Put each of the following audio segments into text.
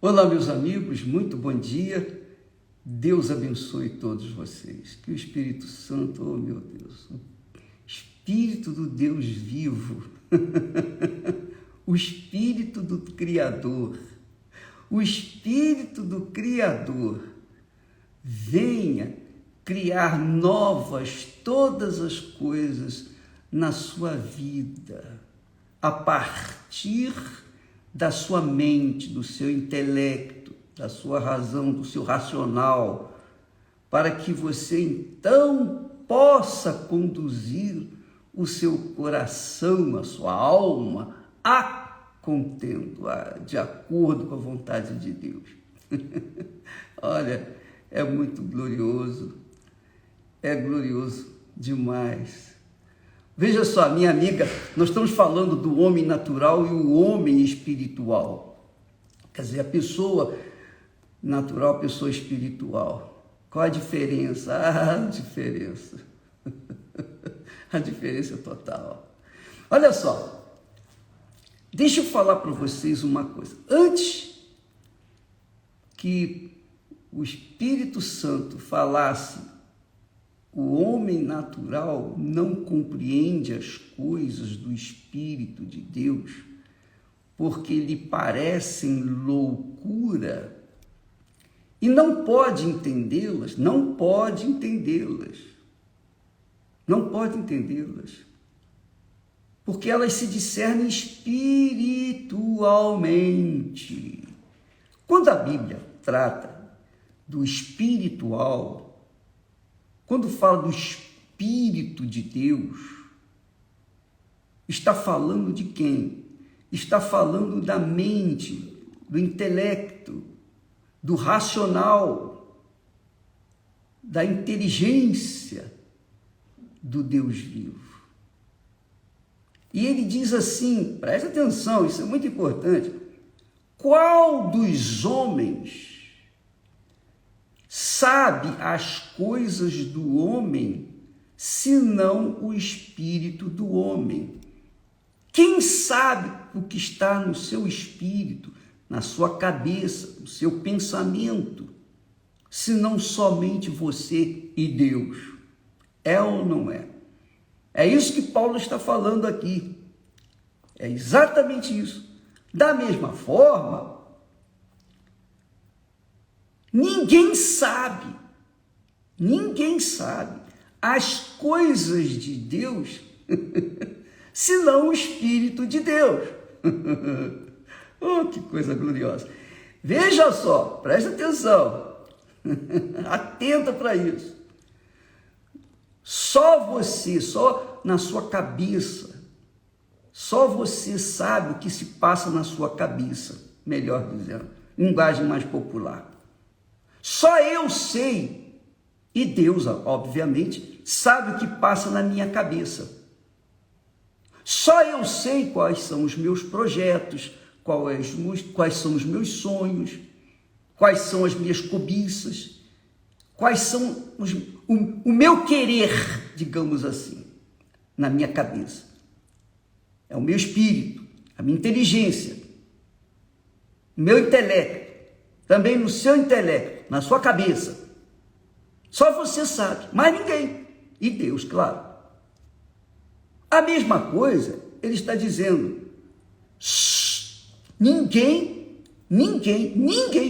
Olá, meus amigos, muito bom dia. Deus abençoe todos vocês. Que o Espírito Santo, oh meu Deus, o Espírito do Deus vivo, o Espírito do Criador, o Espírito do Criador, venha criar novas todas as coisas na sua vida, a partir da sua mente, do seu intelecto, da sua razão, do seu racional, para que você então possa conduzir o seu coração, a sua alma, a contento, de acordo com a vontade de Deus. Olha, é muito glorioso, é glorioso demais. Veja só, minha amiga, nós estamos falando do homem natural e o homem espiritual. Quer dizer, a pessoa natural, a pessoa espiritual. Qual a diferença? A diferença. A diferença é total. Olha só, deixa eu falar para vocês uma coisa. Antes que o Espírito Santo falasse, o homem natural não compreende as coisas do Espírito de Deus, porque lhe parecem loucura e não pode entendê-las, não pode entendê-las, porque elas se discernem espiritualmente. Quando a Bíblia trata do espiritual, quando fala do Espírito de Deus, está falando de quem? Está falando da mente, do intelecto, do racional, da inteligência do Deus vivo. E ele diz assim, presta atenção, isso é muito importante: qual dos homens sabe as coisas do homem, senão o espírito do homem? Quem sabe o que está no seu espírito, na sua cabeça, no seu pensamento, senão somente você e Deus? É ou não é? É isso que Paulo está falando aqui. É exatamente isso. Da mesma forma, ninguém sabe as coisas de Deus, senão o Espírito de Deus. Oh, que coisa gloriosa. Veja só, presta atenção, atenta para isso. Só você, só na sua cabeça, só você sabe o que se passa na sua cabeça, melhor dizendo, linguagem mais popular. Só eu sei, e Deus, obviamente, sabe o que passa na minha cabeça. Só eu sei quais são os meus projetos, quais são os meus sonhos, quais são as minhas cobiças, quais são o meu querer, digamos assim, na minha cabeça. É o meu espírito, a minha inteligência, o meu intelecto, também no seu intelecto, na sua cabeça. Só você sabe, mais ninguém. E Deus, claro. A mesma coisa, ele está dizendo, ninguém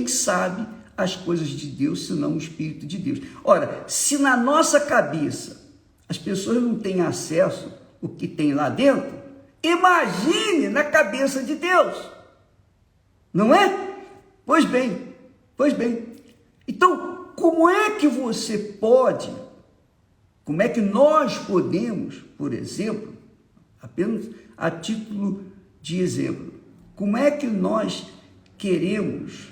sabe as coisas de Deus, senão o Espírito de Deus. Ora, se na nossa cabeça as pessoas não têm acesso ao que tem lá dentro, imagine na cabeça de Deus. Não é? Pois bem. Então, como é que nós podemos, por exemplo, apenas a título de exemplo, como é que nós queremos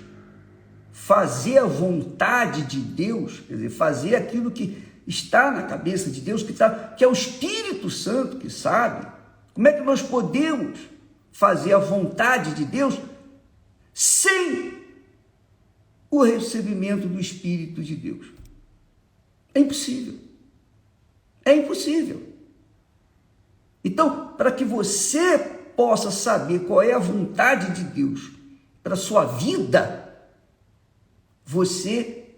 fazer a vontade de Deus, quer dizer, fazer aquilo que está na cabeça de Deus, que é o Espírito Santo que sabe? Como é que nós podemos fazer a vontade de Deus sem o recebimento do Espírito de Deus? É impossível. Então, para que você possa saber qual é a vontade de Deus para a sua vida, você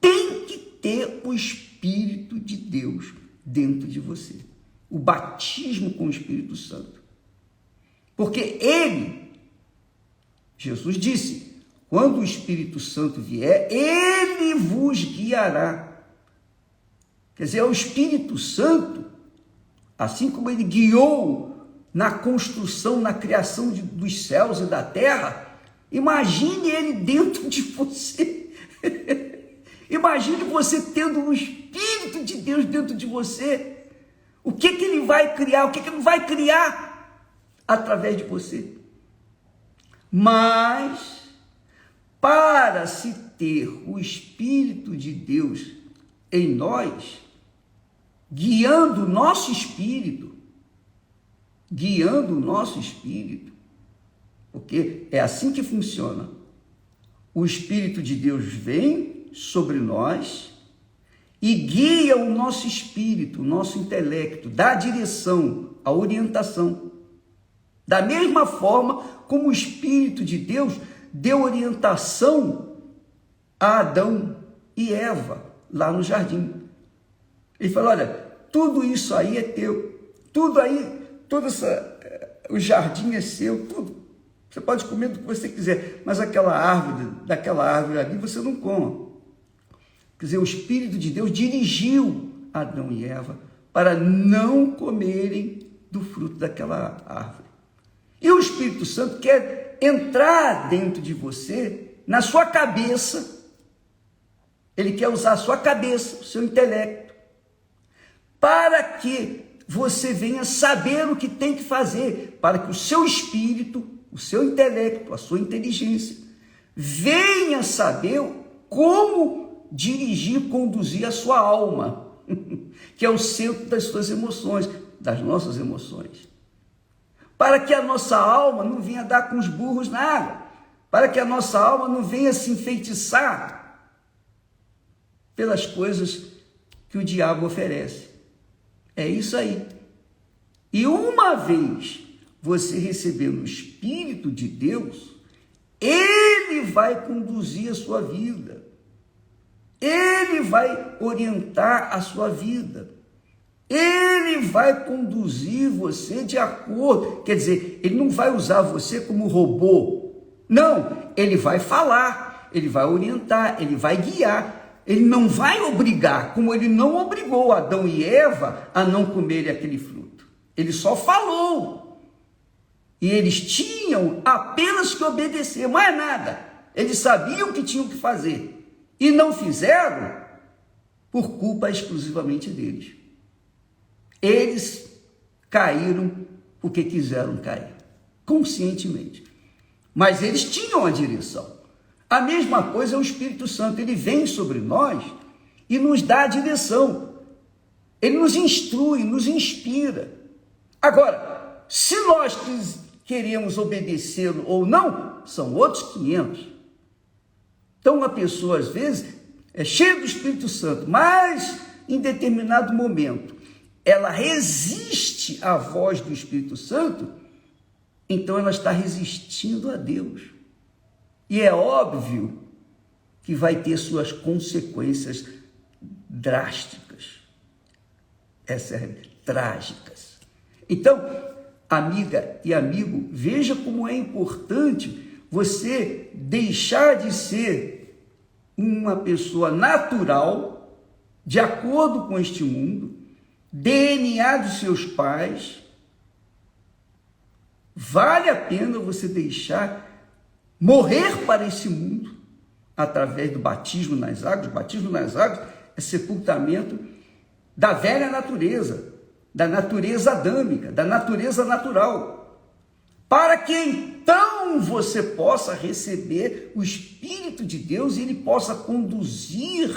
tem que ter o Espírito de Deus dentro de você. O batismo com o Espírito Santo. Porque Jesus disse, quando o Espírito Santo vier, ele vos guiará. Quer dizer, é o Espírito Santo, assim como ele guiou na construção, na criação dos céus e da terra, imagine ele dentro de você. Imagine você tendo o Espírito de Deus dentro de você. O que ele vai criar? O que ele vai criar através de você? Mas, para se ter o Espírito de Deus em nós, guiando o nosso espírito, porque é assim que funciona. O Espírito de Deus vem sobre nós e guia o nosso espírito, o nosso intelecto, dá direção, a orientação. Da mesma forma como o Espírito de Deus deu orientação a Adão e Eva lá no jardim. Ele falou, olha, tudo isso aí é teu, o jardim é seu, tudo. Você pode comer do que você quiser, mas daquela árvore ali você não coma. Quer dizer, o Espírito de Deus dirigiu Adão e Eva para não comerem do fruto daquela árvore. E o Espírito Santo quer entrar dentro de você, na sua cabeça. Ele quer usar a sua cabeça, o seu intelecto, para que você venha saber o que tem que fazer, para que o seu espírito, o seu intelecto, a sua inteligência, venha saber como dirigir, conduzir a sua alma, que é o centro das suas emoções, das nossas emoções. Para que a nossa alma não venha dar com os burros na água, para que a nossa alma não venha se enfeitiçar pelas coisas que o diabo oferece. É isso aí. E uma vez você recebendo o Espírito de Deus, ele vai conduzir a sua vida. Ele vai orientar a sua vida. Ele vai conduzir você de acordo. Quer dizer, ele não vai usar você como robô. Não, ele vai falar, ele vai orientar, ele vai guiar. Ele não vai obrigar, como ele não obrigou Adão e Eva a não comerem aquele fruto. Ele só falou. E eles tinham apenas que obedecer, mais nada. Eles sabiam que tinham que fazer. E não fizeram por culpa exclusivamente deles. Eles caíram porque quiseram cair, conscientemente. Mas eles tinham a direção. A mesma coisa é o Espírito Santo. Ele vem sobre nós e nos dá a direção. Ele nos instrui, nos inspira. Agora, se nós queremos obedecê-lo ou não, são outros 500. Então, uma pessoa, às vezes, é cheia do Espírito Santo, mas, em determinado momento, ela resiste à voz do Espírito Santo, então ela está resistindo a Deus. E é óbvio que vai ter suas consequências drásticas, trágicas. Então, amiga e amigo, veja como é importante você deixar de ser uma pessoa natural, de acordo com este mundo, DNA dos seus pais. Vale a pena você deixar morrer para esse mundo através do batismo nas águas. O batismo nas águas é sepultamento da velha natureza, da natureza adâmica, da natureza natural, para que então você possa receber o Espírito de Deus e ele possa conduzir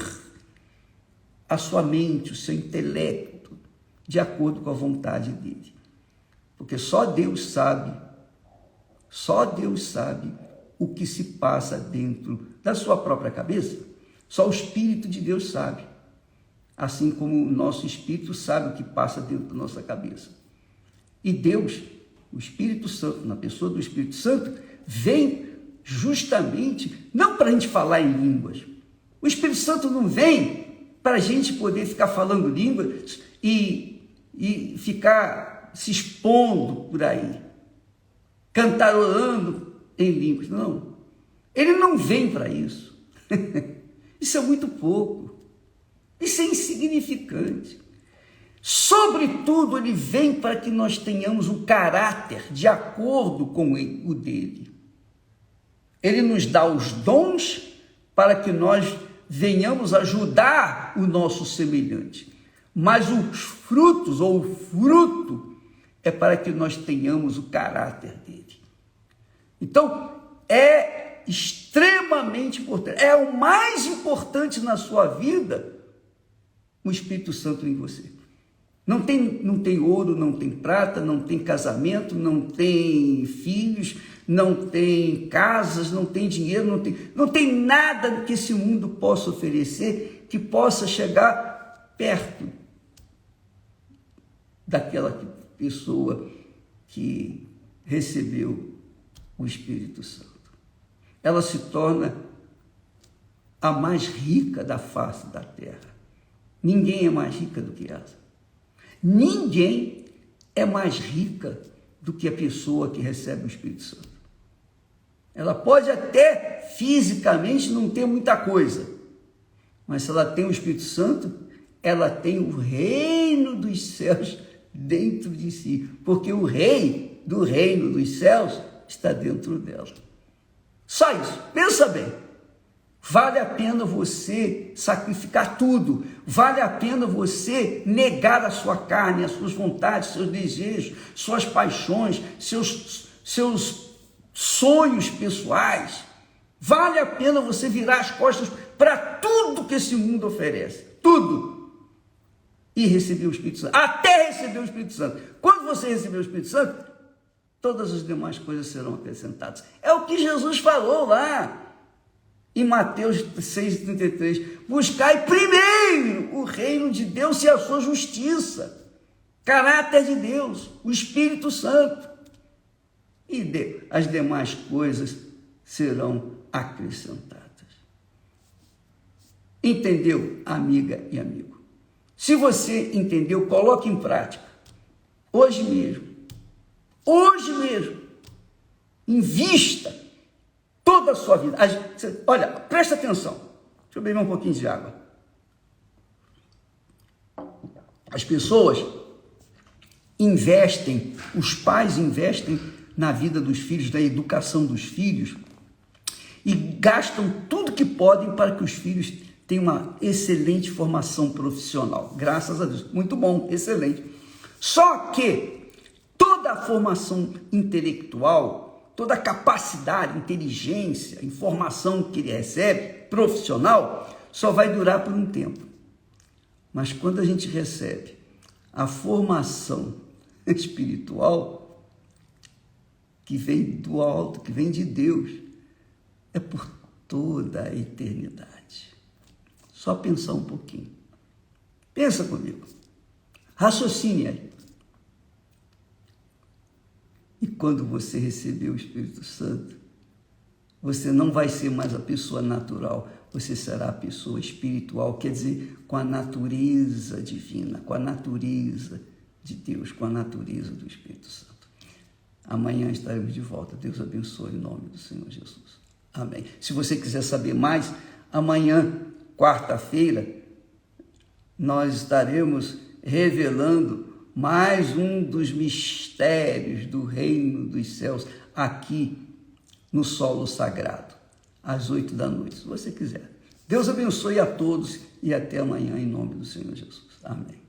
a sua mente, o seu intelecto, de acordo com a vontade dele. Porque só Deus sabe o que se passa dentro da sua própria cabeça. Só o Espírito de Deus sabe. Assim como o nosso Espírito sabe o que passa dentro da nossa cabeça. E Deus, o Espírito Santo, na pessoa do Espírito Santo, vem justamente não para a gente falar em línguas. O Espírito Santo não vem para a gente poder ficar falando línguas e ficar se expondo por aí, cantarolando em línguas. Não, ele não vem para isso. Isso é muito pouco, isso é insignificante. Sobretudo, ele vem para que nós tenhamos um caráter de acordo com o dele. Ele nos dá os dons para que nós venhamos ajudar o nosso semelhante. Mas os frutos, ou o fruto, é para que nós tenhamos o caráter dele. Então, é extremamente importante, é o mais importante na sua vida, o Espírito Santo em você. Não tem ouro, não tem prata, não tem casamento, não tem filhos, não tem casas, não tem dinheiro, não tem nada que esse mundo possa oferecer que possa chegar perto daquela pessoa que recebeu o Espírito Santo. Ela se torna a mais rica da face da terra. Ninguém é mais rica do que ela. Ninguém é mais rica do que a pessoa que recebe o Espírito Santo. Ela pode até fisicamente não ter muita coisa, mas se ela tem o Espírito Santo, ela tem o reino dos céus dentro de si, porque o rei do reino dos céus está dentro dela. Só isso, pensa bem. Vale a pena você sacrificar tudo, vale a pena você negar a sua carne, as suas vontades, seus desejos, suas paixões, seus sonhos pessoais. Vale a pena você virar as costas para tudo que esse mundo oferece, tudo, e receber o Espírito Santo, até receber o Espírito Santo. Quando você receber o Espírito Santo, todas as demais coisas serão acrescentadas. É o que Jesus falou lá em Mateus 6,33, buscai primeiro o reino de Deus e a sua justiça, caráter de Deus, o Espírito Santo, e as demais coisas serão acrescentadas. Entendeu, amiga e amigo? Se você entendeu, coloque em prática, hoje mesmo, invista toda a sua vida. Olha, presta atenção. Deixa eu beber um pouquinho de água. As pessoas investem, os pais investem na vida dos filhos, na educação dos filhos, e gastam tudo que podem para que os filhos tenham uma excelente formação profissional. Graças a Deus. Muito bom, excelente. Só que toda a formação intelectual, toda a capacidade, inteligência, informação que ele recebe, profissional, só vai durar por um tempo. Mas quando a gente recebe a formação espiritual, que vem do alto, que vem de Deus, é por toda a eternidade. Só pensar um pouquinho. Pensa comigo. Raciocine aí. E quando você receber o Espírito Santo, você não vai ser mais a pessoa natural, você será a pessoa espiritual, quer dizer, com a natureza divina, com a natureza de Deus, com a natureza do Espírito Santo. Amanhã estaremos de volta. Deus abençoe em nome do Senhor Jesus. Amém. Se você quiser saber mais, amanhã, quarta-feira, nós estaremos revelando mais um dos mistérios do reino dos céus aqui no solo sagrado, às 8 da noite, se você quiser. Deus abençoe a todos e até amanhã em nome do Senhor Jesus. Amém.